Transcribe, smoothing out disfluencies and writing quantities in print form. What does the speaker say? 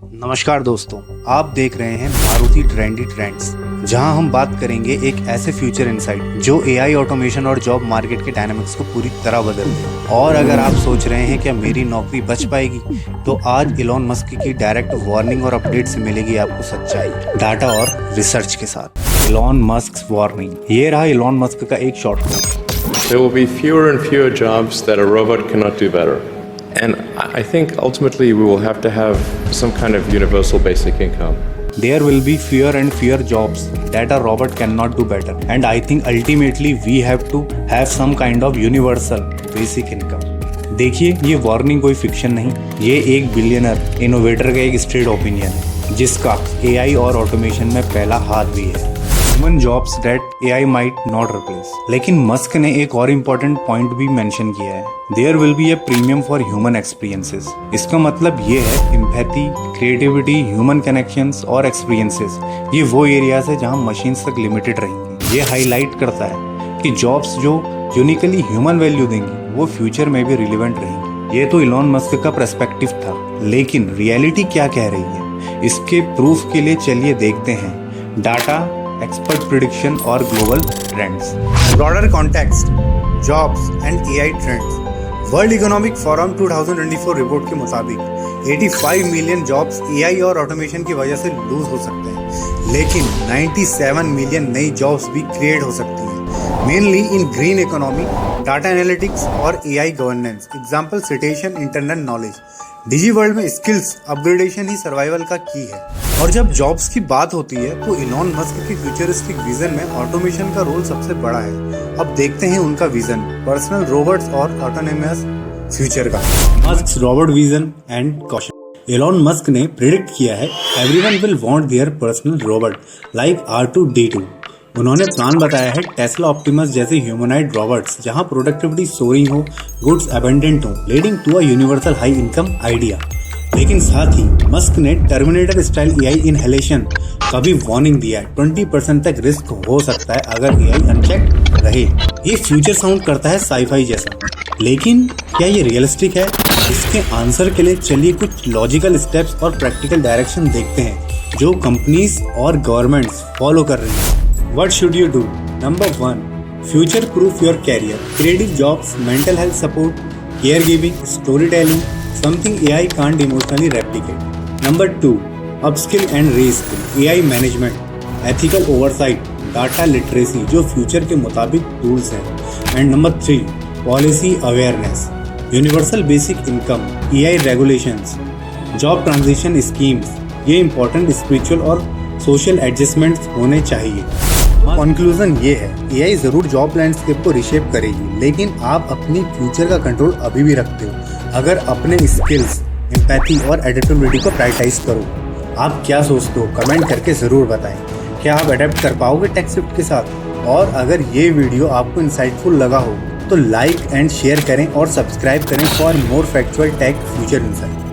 नमस्कार दोस्तों, आप देख रहे हैं मारुति ट्रेंडी ट्रेंड्स, जहां हम बात करेंगे एक ऐसे फ्यूचर इनसाइट जो एआई ऑटोमेशन और जॉब मार्केट के डायनामिक्स को पूरी तरह बदल दे। और अगर आप सोच रहे हैं क्या मेरी नौकरी बच पाएगी, तो आज इलॉन मस्क की डायरेक्ट वार्निंग और अपडेट से मिलेगी आपको सच्चाई, डाटा और रिसर्च के साथ। इलॉन मस्क वार्निंग, ये रहा इलॉन मस्क का एक short quote. There will be fewer and fewer jobs that a robot cannot do better. And I think ultimately we will have to have some kind of universal basic income. There will be fewer and fewer jobs that a robot cannot do better. And I think ultimately we have to have some kind of universal basic income. देखिए, ये warning कोई fiction नहीं, ये एक billionaire innovator का एक straight opinion है, जिसका एआई और ऑटोमेशन में पहला हाथ भी है। Human jobs that AI might not replace. लेकिन मस्क ने एक और इम्पोर्टेंट पॉइंट भी मेंशन किया है, there will be a premium for human experiences. इसका मतलब ये है एम्पैथी, क्रिएटिविटी, ह्यूमन कनेक्शंस और एक्सपीरियंसेस, ये वो एरियाज है जहां मशीन्स तक लिमिटेड रहेंगी। ये हाईलाइट करता है कि जॉब्स जो यूनिकली ह्यूमन वैल्यू देंगी वो फ्यूचर में भी रिलेवेंट रहेंगी। ये तो इलॉन मस्क का पर्सपेक्टिव था, लेकिन रियलिटी क्या कह रही है, इसके प्रूफ के लिए चलिए देखते हैं डाटा, एक्सपर्ट प्रिडिक्शन और global trends. Broader context, jobs and AI trends. World economic forum 2024 report के मुताबिक 85 मिलियन जॉब्स एआई और ऑटोमेशन की वजह से लूज हो सकते हैं, लेकिन 97 मिलियन नई जॉब्स भी क्रिएट हो सकती हैं, mainly in green economy, data analytics और AI governance. Example citation, internal knowledge. Digi world में स्किल्स अपग्रेडेशन ही सर्वाइवल का की है। और जब जॉब्स की बात होती है तो इलॉन मस्क के फ्यूचरिस्टिक विजन में ऑटोमेशन का रोल सबसे बड़ा है। अब देखते हैं उनका विजन, पर्सनल रोबोट्स और ऑटोनोमस फ्यूचर का। Musk robot vision and caution. Elon Musk ने प्रिडिक्ट किया है everyone will want their personal robot like R2-D2। उन्होंने प्लान बताया है टेस्ला ऑप्टिमस जैसे ह्यूमनॉइड रोबोट्स, जहां प्रोडक्टिविटी सोरिंग हो, गुड्स अबंडेंट हो, leading to a universal high income idea. लेकिन साथ ही मस्क ने टर्मिनेटर स्टाइल एआई इनहेलेशन का भी वार्निंग दिया है। 20% तक रिस्क हो सकता है अगर एआई अनचेक रहे। ये फ्यूचर साउंड करता है साईफाई जैसा, लेकिन क्या ये रियलिस्टिक है? इसके आंसर के लिए चलिए कुछ लॉजिकल स्टेप्स और प्रैक्टिकल डायरेक्शन देखते हैं जो कंपनीज और गवर्नमेंट्स फॉलो कर रही हैं। What should you do? Number 1, future-proof your career. Creative jobs, mental health support, caregiving, storytelling, something AI can't emotionally replicate. Number 2, upskill and reskill. AI management, ethical oversight, data literacy, जो future के मुताबिक tools हैं. And number 3, policy awareness, universal basic income, AI regulations, job transition schemes. ये important spiritual और social adjustments होने चाहिए। Conclusion ये है, एआई जरूर जॉब लैंडस्केप को रिशेप करेगी, लेकिन आप अपनी फ्यूचर का कंट्रोल अभी भी रखते हो अगर अपने स्किल्स, एम्पैथी और एडेप्टेबिलिटी को प्रायोरिटाइज करो। आप क्या सोचते हो, कमेंट करके ज़रूर बताएं। क्या आप अडेप्ट कर पाओगे टेक शिफ्ट के साथ? और अगर ये वीडियो आपको इंसाइटफुल लगा हो तो लाइक एंड शेयर करें और सब्सक्राइब करें for more factual tech future insight.